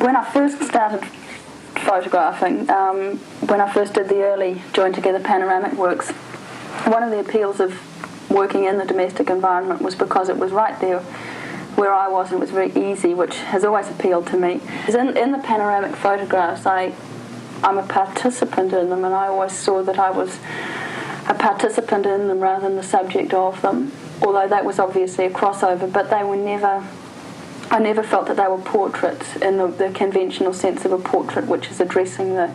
When I first started photographing, when I first did the early joined together panoramic works, one of the appeals of working in the domestic environment was because it was right there where I was, and it was very easy, which has always appealed to me. In the panoramic photographs, I'm a participant in them, and I always saw that I was a participant in them rather than the subject of them, although that was obviously a crossover, but they were never, I never felt that they were portraits in the conventional sense of a portrait, which is addressing the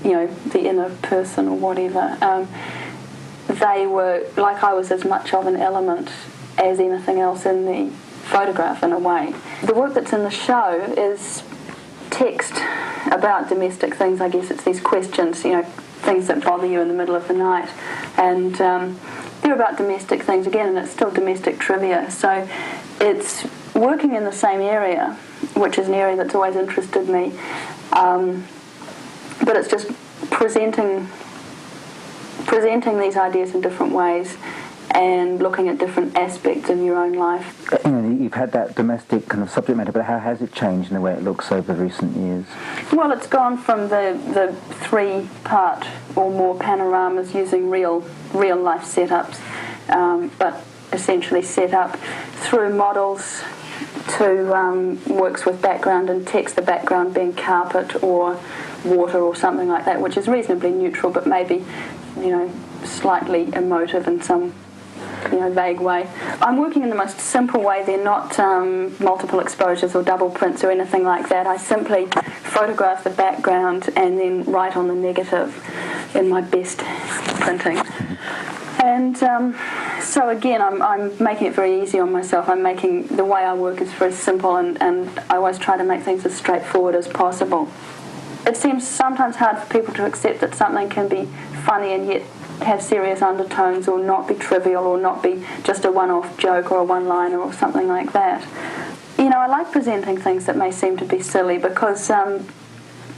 inner person or whatever. They were, like I was as much of an element as anything else in the photograph in a way. The work that's in the show is text about domestic things. I guess it's these questions, things that bother you in the middle of the night, and they're about domestic things again, and it's still domestic trivia. So it's working in the same area, which is an area that's always interested me, but it's just presenting these ideas in different ways and looking at different aspects of your own life. You've had that domestic kind of subject matter, but how has it changed in the way it looks over recent years? Well, it's gone from the 3-part or more panoramas using real life setups, but essentially set up through models to works with background and text, the background being carpet or water or something like that, which is reasonably neutral but maybe slightly emotive in some vague way. I'm working in the most simple way. They're not multiple exposures or double prints or anything like that. I simply photograph the background and then write on the negative in my best printing. And so again, I'm making it very easy on myself. The way I work is very simple, and I always try to make things as straightforward as possible. It seems sometimes hard for people to accept that something can be funny and yet have serious undertones, or not be trivial, or not be just a one-off joke or a one-liner or something like that. I like presenting things that may seem to be silly because, a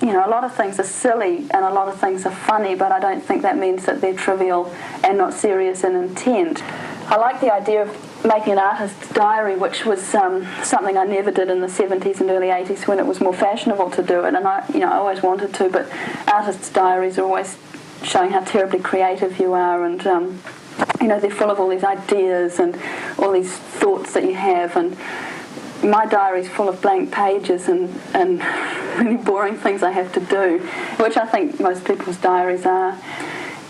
lot of things are silly and a lot of things are funny, but I don't think that means that they're trivial and not serious in intent. I like the idea of making an artist's diary, which was something I never did in the 70s and early 80s when it was more fashionable to do it, and I always wanted to, but artists' diaries are always showing how terribly creative you are, and they're full of all these ideas and all these thoughts that you have, and my diary's full of blank pages and really boring things I have to do, which I think most people's diaries are.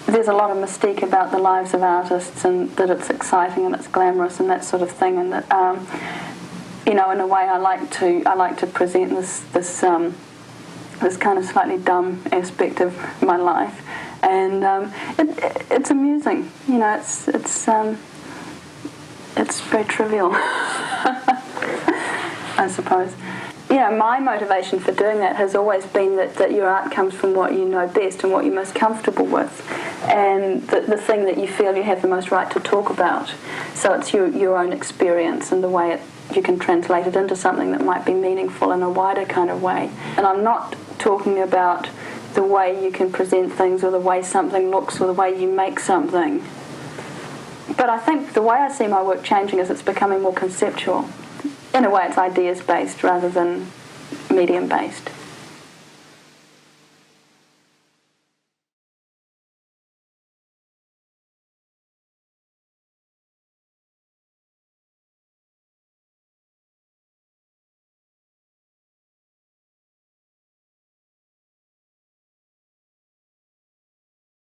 There's a lot of mystique about the lives of artists, and that it's exciting and it's glamorous and that sort of thing, and that in a way I like to present this kind of slightly dumb aspect of my life, and it's amusing. It's very trivial, I suppose. My motivation for doing that has always been that your art comes from what you know best and what you're most comfortable with, and the thing that you feel you have the most right to talk about. So it's your own experience and the way you can translate it into something that might be meaningful in a wider kind of way. And I'm not talking about the way you can present things or the way something looks or the way you make something. But I think the way I see my work changing is it's becoming more conceptual. In a way, it's ideas-based rather than medium-based.